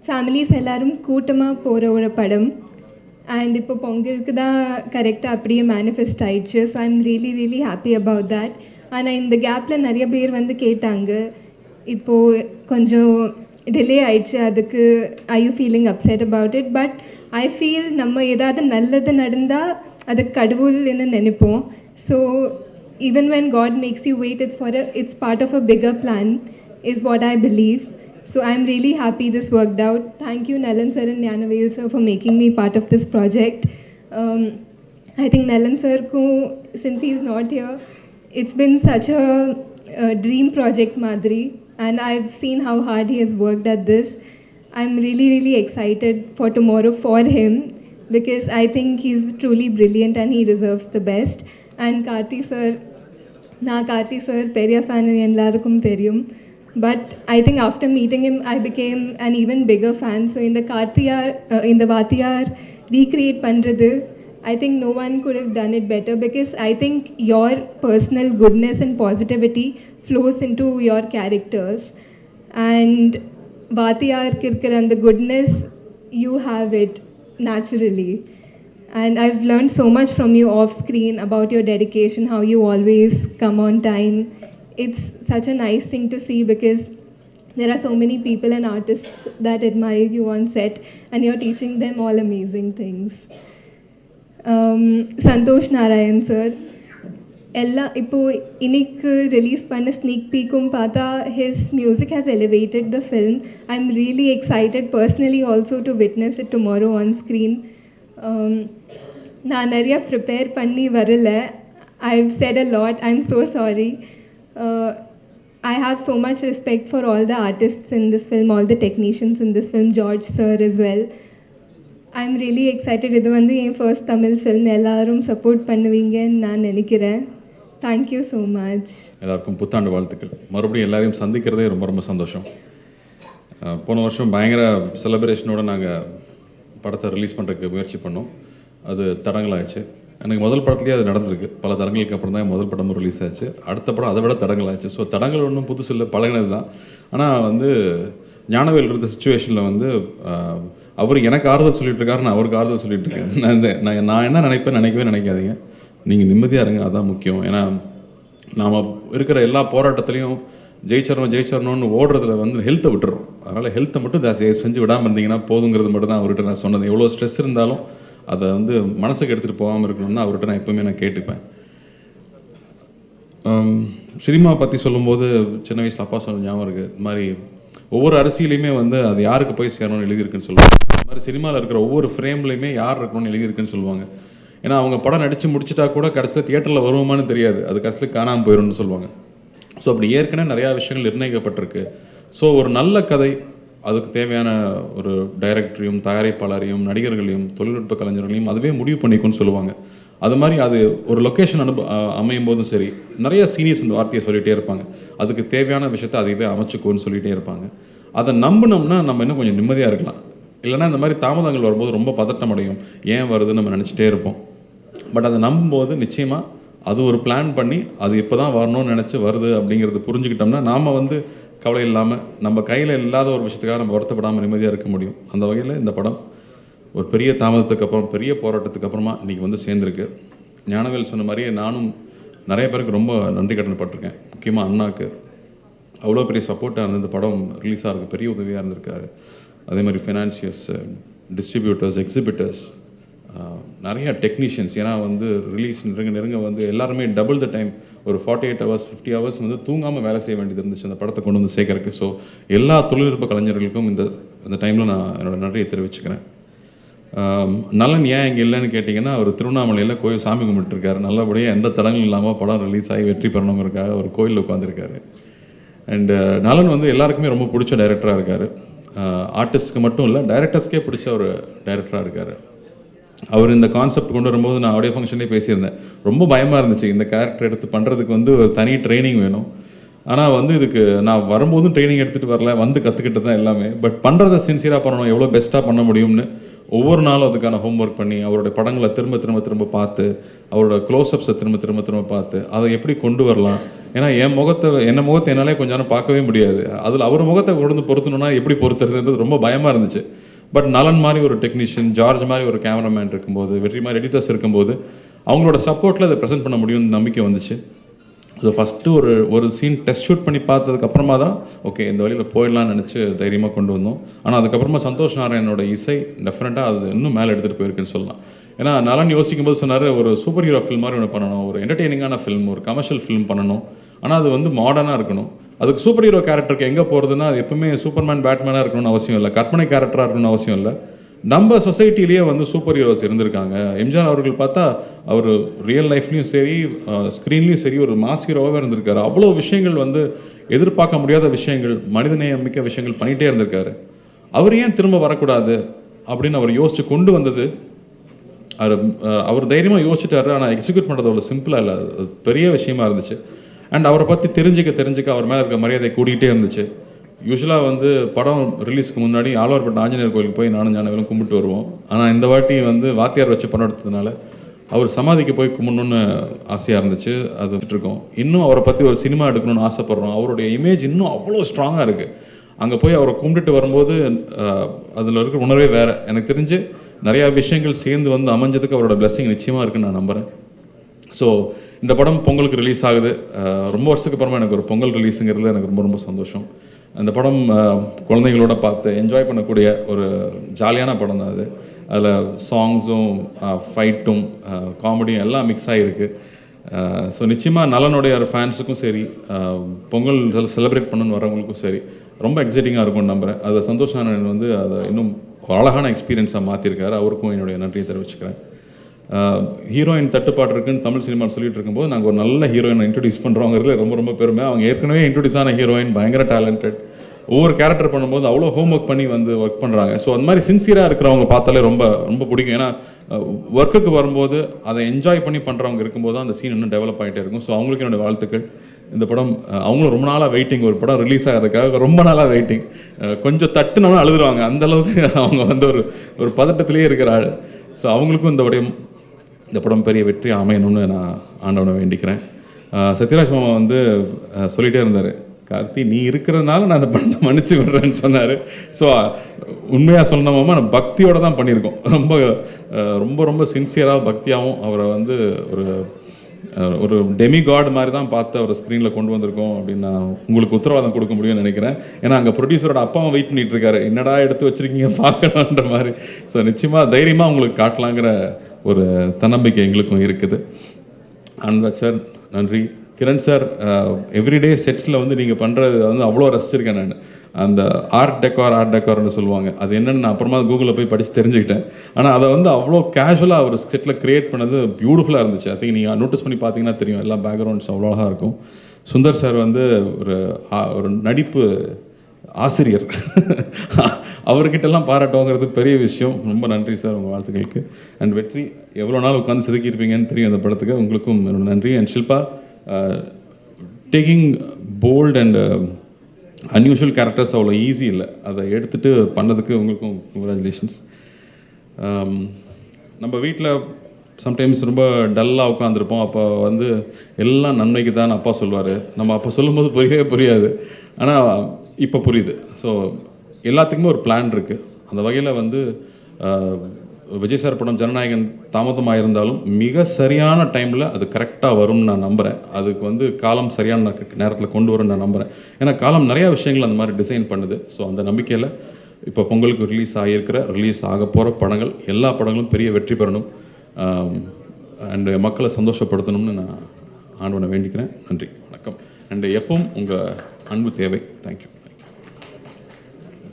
Families எல்லோரும் கூட்டமாக போகிற ஒரு படம். அண்ட் இப்போ பொங்கலுக்கு தான் கரெக்டாக அப்படியே மேனிஃபெஸ்ட் ஆயிடுச்சு. So I am really happy about that. ஆனால் இந்த கேப்பில் நிறைய பேர் வந்து கேட்டாங்க, இப்போது கொஞ்சம் டிலே ஆயிடுச்சு, அதுக்கு I you feeling upset about it? But I feel நம்ம ஏதாவது நல்லது நடந்தால் அது கடவுள்னு நினைப்போம். So even when God makes you wait, it's part of a bigger plan, is what I believe. So I'm really happy this worked out. Thank you Nalan sir and Gnanavel sir for making me part of this project. I think Nalan sir ko, since he's not here, it's been such a dream project Madri, and I've seen how hard he has worked at this. I'm really excited for tomorrow for him, because I think he's truly brilliant and he deserves the best. And Karthi sir, நான் Karthi sir பெரிய fan எல்லாருக்கும் தெரியும். But I think after meeting him I became an even bigger fan. So இந்த வாத்தியார் recreate பண்ணுறது, I think no one could have done it better, because I think your personal goodness and positivity flows into your characters. அண்ட் வாத்தியாருக்கு இருக்கிற அந்த goodness, you have it naturally. And I've learned so much from you off screen about your dedication, how you always come on time. It's such a nice thing to see, because there are so many people and artists that admire you on set, and you're teaching them all amazing things. Santosh Narayan sir, இப்போ இன்னைக்கு release பண்ண sneak பீக்கும் பார்த்தா his music has elevated the film. I'm really excited personally also to witness it tomorrow on screen. நான் நிறையா prepare பண்ணி வரல. I've said a lot. I'm so sorry. I have so much respect for all the artists in this film, all the technicians in this film, George sir as well. I'm really excited. இது வந்து என் first Tamil film. எல்லாரும் support பண்ணுவீங்கன்னு நான் நினைக்கிறேன். Thank you so much. எல்லாருக்கும் புத்தாண்டு வாழ்த்துக்கள். மறுபடியும் எல்லாரையும் சந்திக்கிறதே ரொம்ப சந்தோஷம். போன வருஷம் பயங்கர செலிப்ரேஷனோடு நாங்கள் படத்தை ரிலீஸ் பண்ணுறதுக்கு முயற்சி பண்ணோம். அது தடங்களாகிடுச்சு. எனக்கு முதல் படத்துலேயே அது நடந்திருக்கு. பல தடங்களுக்கு அப்புறம் தான் முதல் படமும் ரிலீஸ் ஆச்சு. அடுத்த படம் அதை விட தடங்களாகிடுச்சு. ஸோ தடங்கள் ஒன்றும் புதுசு இல்லை, பழகினது தான். ஆனால் வந்து ஞானவேல் இருந்த சுச்சுவேஷனில் வந்து அவர் எனக்கு ஆறுதல் சொல்லிட்டு இருக்காரு, நான் அவருக்கு ஆறுதல் சொல்லிட்டு இருக்கேன். நான் என்ன நினைக்கவே நினைக்காதீங்க. நீங்கள் நிம்மதியாக இருங்க, அதுதான் முக்கியம். ஏன்னா நாம் இருக்கிற எல்லா போராட்டத்துலேயும் ஜெயிச்சரணும்னு ஓடுறதுல வந்து ஹெல்த்தை விட்டுறோம். அதனால் ஹெல்த்தை மட்டும் செஞ்சு விடாமல் இருந்தீங்கன்னா போதுங்கிறது மட்டும் தான் அவர்கிட்ட நான் சொன்னது. எவ்வளோ ஸ்ட்ரெஸ் இருந்தாலும் அதை வந்து மனசுக்கு எடுத்துகிட்டு போகாமல் இருக்கணும்னு அவர்கிட்ட நான் எப்போவுமே நான் கேட்டுப்பேன். சினிமா பற்றி சொல்லும்போது சின்ன வயசில் அப்பா சொன்ன ஞாபகம் இருக்குது. இது மாதிரி ஒவ்வொரு அரசியலையுமே வந்து அது யாருக்கு போய் சேரணும்னு எழுதியிருக்குன்னு சொல்லுவாங்க. அது மாதிரி சினிமாவில் இருக்கிற ஒவ்வொரு ஃப்ரேம்லையுமே யார் இருக்கணும்னு எழுதியிருக்குன்னு சொல்லுவாங்க. ஏன்னா அவங்க படம் நடித்து முடிச்சுட்டா கூட கடைசியில் தியேட்டரில் வருவோமான்னு தெரியாது, அது கடைசியில் காணாமல் போயிடும்னு சொல்லுவாங்க. ஸோ அப்படி ஏற்கனவே நிறையா விஷயங்கள் நிர்ணயிக்கப்பட்டிருக்கு. ஸோ ஒரு நல்ல கதை, அதுக்கு தேவையான ஒரு டைரக்டரையும் தயாரிப்பாளரையும் நடிகர்களையும் தொழில்நுட்ப கலைஞர்களையும் அதுவே முடிவு பண்ணிக்கும்னு சொல்லுவாங்க. அது மாதிரி அது ஒரு லொக்கேஷன் அமையும் போதும் சரி, நிறைய சீனியர்ஸ் இந்த வார்த்தையை சொல்லிகிட்டே இருப்பாங்க. அதுக்கு தேவையான விஷயத்தை அதுவே அமைச்சுக்கோன்னு சொல்லிகிட்டே இருப்பாங்க. அதை நம்பினோம்னா நம்ம இன்னும் கொஞ்சம் நிம்மதியாக இருக்கலாம். இல்லைனா இந்த மாதிரி தாமதங்கள் வரும்போது ரொம்ப பதட்டம் அடையும், ஏன் வருதுன்னு நம்ம நினச்சிட்டே இருப்போம். பட் அதை நம்பும்போது நிச்சயமாக அது ஒரு பிளான் பண்ணி அது இப்போ தான் வரணும்னு நினச்சி வருது அப்படிங்கிறது புரிஞ்சுக்கிட்டோம்னா நாம் வந்து கவலை இல்லாமல் நம்ம கையில் இல்லாத ஒரு விஷயத்துக்காக நம்ம வருத்தப்படாமல் நிம்மதியாக இருக்க முடியும். அந்த வகையில் இந்த படம் ஒரு பெரிய தாமதத்துக்கு அப்புறம், பெரிய போராட்டத்துக்கு அப்புறமா இன்றைக்கி வந்து சேர்ந்துருக்கு. ஞானவேல் சொன்ன மாதிரியே நானும் நிறைய பேருக்கு ரொம்ப நன்றி கடன்பட்டிருக்கேன். முக்கியமாக அண்ணாக்கு அவ்வளோ பெரிய சப்போர்ட்டாக இருந்து இந்த படம் ரிலீஸ் ஆகிறதுக்கு பெரிய உதவியாக இருந்திருக்காரு. அதே மாதிரி ஃபினான்ஷியர்ஸ், டிஸ்ட்ரிபியூட்டர்ஸ், எக்ஸிபிட்டர்ஸ், நிறைய டெக்னீஷியன்ஸ். ஏன்னா வந்து ரிலீஸ் நெருங்க வந்து எல்லாருமே டபுள் த டைம், ஒரு 48 hours 50 hours வந்து தூங்காமல் வேலை செய்ய வேண்டியது இருந்துச்சு அந்த படத்தை கொண்டு வந்து சேர்க்கறதுக்கு. ஸோ எல்லா தொழில்நுட்ப கலைஞர்களுக்கும் இந்த டைமில் நான் என்னோடய நன்றியை தெரிவிச்சுக்கிறேன். நலன் ஏன் இங்கே இல்லைன்னு கேட்டிங்கன்னா, அவர் திருவண்ணாமலையில் கோயில் சாமி கும்பிட்டுருக்காரு. நல்லபடியாக எந்த தடங்களும் இல்லாமல் படம் ரிலீஸ் ஆகி வெற்றி பெறணுங்கிறதுக்காக ஒரு கோயிலில் உட்காந்துருக்காரு. அண்டு நலன் வந்து எல்லாருக்குமே ரொம்ப பிடிச்ச டைரக்டராக இருக்கார். ஆர்டிஸ்ட்க்கு மட்டும் இல்லை, டைரக்டர்ஸ்க்கே பிடிச்ச ஒரு டைரக்டராக இருக்கார். அவர் இந்த கான்செப்ட் கொண்டு வரும்போது நான் ஆடியோ ஃபங்க்ஷன்லேயே பேசியிருந்தேன். ரொம்ப பயமாக இருந்துச்சு, இந்த கேரக்டர் எடுத்து பண்ணுறதுக்கு வந்து ஒரு தனி ட்ரைனிங் வேணும். ஆனால் வந்து இதுக்கு நான் வரும்போதும் ட்ரைனிங் எடுத்துகிட்டு வரல, வந்து கற்றுக்கிட்டு தான் எல்லாமே. பட் பண்ணுறதை சின்சியராக பண்ணணும், எவ்வளோ பெஸ்ட்டாக பண்ண முடியும்னு ஒவ்வொரு நாளும் அதுக்கான ஹோம்ஒர்க் பண்ணி, அவருடைய படங்களை திரும்ப பார்த்து, அவரோட க்ளோஸ்அப்ஸை திரும்ப பார்த்து, அதை எப்படி கொண்டு வரலாம், ஏன்னா என்ன முகத்தை என்னாலே கொஞ்ச நேரம் பார்க்கவே முடியாது. அதில் அவர் முகத்தை கொண்டு வந்து பொருத்தணும்னா எப்படி பொருத்துறதுன்றது ரொம்ப பயமாக இருந்துச்சு. பட் நலன் மாதிரி ஒரு டெக்னீஷியன், ஜார்ஜ் மாதிரி ஒரு கேமராமேன் இருக்கும்போது, வெற்றி மாதிரி எடிட்டர்ஸ் இருக்கும்போது அவங்களோட சப்போர்ட்டில் அதை ப்ரெசென்ட் பண்ண முடியும்னு நம்பிக்கை வந்துச்சு. ஸோ ஃபஸ்ட்டு ஒரு சீன் டெஸ்ட் ஷூட் பண்ணி பார்த்ததுக்கப்புறமா தான் ஓகே இந்த வழியில் போயிடலாம்னு நினச்சி தைரியமாக கொண்டு வந்தோம். ஆனால் அதுக்கப்புறமா சந்தோஷ் நாராயணனோட இசை டெஃபினட்டாக அது இன்னும் மேலே எடுத்துகிட்டு போயிருக்குன்னு சொல்லலாம். ஏன்னா நலன் யோசிக்கும் போது சொன்னார், ஒரு சூப்பர் ஹீரோ ஃபில்ம் மாதிரி ஒன்று பண்ணணும், ஒரு என்டர்டெய்னிங்கான ஃபில்ம், ஒரு கமர்ஷியல் ஃபில்ம் பண்ணணும், ஆனால் அது வந்து மாடர்னாக இருக்கணும். அதுக்கு சூப்பர் ஹீரோ கேரக்டருக்கு எங்கே போகிறதுனா அது எப்பவுமே சூப்பர்மேன் பேட்மேனாக இருக்கணும்னு அவசியம் இல்லை, கற்பனை கேரக்டராக இருக்கணும்னு அவசியம் இல்லை. நம்ம சொசைட்டிலேயே வந்து சூப்பர் ஹீரோஸ் இருந்திருக்காங்க. எம்ஜிஆர் அவர்கள் பார்த்தா அவர் ரியல் லைஃப்லையும் சரி ஸ்க்ரீன்லேயும் சரி ஒரு மாஸ் ஹீரோவாகவே இருந்திருக்காரு. அவ்வளோ விஷயங்கள் வந்து எதிர்பார்க்க முடியாத விஷயங்கள், மனிதநேயம் மிக்க விஷயங்கள் பண்ணிகிட்டே இருந்திருக்காரு. அவர் ஏன் திரும்ப வரக்கூடாது அப்படின்னு அவர் யோசிச்சு கொண்டு வந்தது. அவர் தைரியமாக யோசிச்சுட்டாரு. ஆனால் எக்ஸிக்யூட் பண்ணுறது அவ்வளோ சிம்பிளாக இல்லை, அது பெரிய விஷயமா இருந்துச்சு. அண்ட் அவரை பற்றி தெரிஞ்சுக்க அவர் மேலே இருக்க மரியாதை கூட்டிகிட்டே இருந்துச்சு. யூஸ்வலாக வந்து படம் ரிலீஸ்க்கு முன்னாடி ஆழ்வார்பேட்டை ஆஞ்சநேயர் கோயிலுக்கு போய் நானும் ஞானவேலும் கும்பிட்டு வருவோம். ஆனால் இந்த வாட்டி வந்து வாத்தியார் வச்சு படம் எடுத்ததுனால அவர் சமாதிக்கு போய் கும்பிடணுன்னு ஆசையாக இருந்துச்சு. அது வச்சுட்ருக்கோம். இன்னும் அவரை பற்றி ஒரு சினிமா எடுக்கணும்னு ஆசைப்பட்றோம். அவருடைய இமேஜ் இன்னும் அவ்வளோ ஸ்ட்ராங்காக இருக்குது. அங்கே போய் அவரை கும்பிட்டுட்டு வரும்போது அதில் இருக்கிற உணர்வே வேறு. எனக்கு தெரிஞ்சு நிறையா விஷயங்கள் சேர்ந்து வந்து அமைஞ்சதுக்கு அவரோட பிளெஸிங் நிச்சயமாக இருக்குன்னு நான் நம்புகிறேன். ஸோ இந்த படம் பொங்கலுக்கு ரிலீஸ் ஆகுது. ரொம்ப வருஷத்துக்கு அப்புறமா எனக்கு ஒரு பொங்கல் ரிலீஸுங்கிறது எனக்கு ரொம்ப ரொம்ப சந்தோஷம். அந்த படம் குழந்தைங்களோட பார்த்து என்ஜாய் பண்ணக்கூடிய ஒரு ஜாலியான படம் தான் அது. அதில் சாங்ஸும் ஃபைட்டும் காமெடியும் எல்லாம் மிக்ஸ் ஆகிருக்கு. ஸோ நிச்சயமாக நலனுடைய ஃபேன்ஸுக்கும் சரி, பொங்கல் செலிப்ரேட் பண்ணணுன்னு வரவங்களுக்கும் சரி ரொம்ப எக்ஸைட்டிங்காக இருக்கும்னு நம்புகிறேன். அதை சந்தோஷ் நாராயணன் வந்து அதை இன்னும் அழகான எக்ஸ்பீரியன்ஸாக மாற்றிருக்காரு. அவருக்கும் என்னுடைய நன்றியை தெரிவிச்சுக்கிறேன். ஹீரோயின் தட்டுப்பாடு இருக்குன்னு தமிழ் சினிமாவில் சொல்லிட்டு இருக்கும்போது நாங்கள் ஒரு நல்ல ஹீரோயினை இன்ட்ரடியூஸ் பண்ணுறவங்கிறதுல ரொம்ப ரொம்ப பெருமை. அவங்க ஏற்கனவே இன்ட்ரடியூஸ் ஆன ஹீரோயின் பயங்கர டேலண்டட். ஒவ்வொரு கேரக்டர் பண்ணும்போது அவ்வளோ ஹோம் ஒர்க் பண்ணி வந்து ஒர்க் பண்ணுறாங்க. ஸோ அந்த மாதிரி சின்சியராக இருக்கிறவங்க பார்த்தாலே ரொம்ப ரொம்ப பிடிக்கும். ஏன்னா ஒர்க்குக்கு வரும்போது அதை என்ஜாய் பண்ணி பண்ணுறவங்க இருக்கும்போது தான் அந்த சீன் இன்னும் டெவலப் ஆகிட்டே இருக்கும். ஸோ அவங்களுக்கு என்னுடைய வாழ்த்துக்கள். இந்த படம் அவங்களும் ரொம்ப நாளாக வெயிட்டிங், ஒரு படம் ரிலீஸ் ஆகிறதுக்காக ரொம்ப நாளாக வெயிட்டிங். கொஞ்சம் தட்டுனாலும் அழுதுருவாங்க, அந்தளவுக்கு அவங்க வந்து ஒரு பதட்டத்திலே இருக்கிற ஆள். ஸோ அவங்களுக்கும் இந்த படம் பெரிய வெற்றி அமையணும்னு நான் ஆண்டவனை வேண்டிக்கிறேன். சத்யராஜ் மாமா வந்து சொல்லிகிட்டே இருந்தார், கார்த்தி நீ இருக்கிறதுனால நான் அந்த படத்தை மன்னிச்சு விடுறேன்னு சொன்னார். ஸோ உண்மையாக சொன்ன மாமா நான் பக்தியோடு தான் பண்ணியிருக்கோம். ரொம்ப ரொம்ப ரொம்ப சின்சியராக பக்தியாகவும் அவரை வந்து ஒரு டெமி காட் மாதிரி தான் பார்த்து அவர் ஸ்க்ரீனில் கொண்டு வந்திருக்கோம் அப்படின்னு நான் உங்களுக்கு உத்தரவாதம் கொடுக்க முடியும்னு நினைக்கிறேன். ஏன்னா அங்கே ப்ரொடியூசரோட அப்பாவும் வெயிட் பண்ணிட்டு இருக்காரு, என்னடா எடுத்து வச்சிருக்கீங்க பார்க்கலான்ற மாதிரி. ஸோ நிச்சயமாக தைரியமாக உங்களுக்கு காட்டலாங்கிற ஒரு தன்னம்பிக்கை எங்களுக்கும் இருக்குது. அன்வர் சார் நன்றி. கிரண் சார், எவ்ரிடே செட்ஸில் வந்து நீங்கள் பண்ணுறது வந்து அவ்வளோ ரசிச்சிருக்கேன் நான். அந்த ஆர்ட் டெக்கார்னு சொல்லுவாங்க, அது என்னென்னு நான் அப்புறமா கூகுளில் போய் படித்து தெரிஞ்சுக்கிட்டேன். ஆனால் அதை வந்து அவ்வளோ கேஷுவலாக ஒரு செட்டில் க்ரியேட் பண்ணது பியூட்டிஃபுல்லாக இருந்துச்சு. ஐ திங்க் நீங்கள் நோட்டீஸ் பண்ணி பார்த்தீங்கன்னா தெரியும், எல்லா பேக்ரவுண்ட்ஸ் அவ்வளோ அழகாக இருக்கும். சுந்தர் சார் வந்து ஒரு நடிப்பு ஆசிரியர், அவர்கிட்டலாம் பாராட்டுவாங்கிறது பெரிய விஷயம். ரொம்ப நன்றி சார் உங்கள் வாழ்த்துக்களுக்கு. அண்ட் வெற்றி, எவ்வளோ நாள் உட்காந்து செதுக்கியிருப்பீங்கன்னு தெரியும் அந்த படத்துக்கு, உங்களுக்கும் என்னோட நன்றி. And Shilpa, taking bold and unusual characters அவ்வளோ ஈஸி இல்லை, அதை எடுத்துகிட்டு பண்ணதுக்கு உங்களுக்கும் கங்க்ராச்சுலேஷன்ஸ். நம்ம வீட்டில் சம்டைம்ஸ் ரொம்ப டல்லாக உட்காந்துருப்போம். அப்போ வந்து எல்லாம் நன்மைக்கு தான் அப்பா சொல்லுவார். நம்ம அப்போ சொல்லும்போது புரியவே புரியாது, ஆனால் இப்போ புரியுது. ஸோ எல்லாத்துக்குமே ஒரு பிளான் இருக்குது. அந்த வகையில் வந்து விஜய் சார் படம் ஜனநாயகன் தாமதமாக இருந்தாலும் மிக சரியான டைமில் அது கரெக்டாக வரும்னு நான் நம்புகிறேன். அதுக்கு வந்து காலம் சரியான நேரத்தில் கொண்டு வரும்னு நான் நம்புகிறேன். ஏன்னா காலம் நிறையா விஷயங்கள் அந்த மாதிரி டிசைன் பண்ணுது. ஸோ அந்த நம்பிக்கையில் இப்போ பொங்கலுக்கு ரிலீஸ் ஆக போகிற படங்கள் எல்லா படங்களும் பெரிய வெற்றி பெறணும் அண்டு மக்களை சந்தோஷப்படுத்தணும்னு நான் ஆண்டவனை வேண்டிக்கிறேன். நன்றி, வணக்கம். அண்டு எப்பவும் உங்கள் அன்பு தேவை. தேங்க்யூ.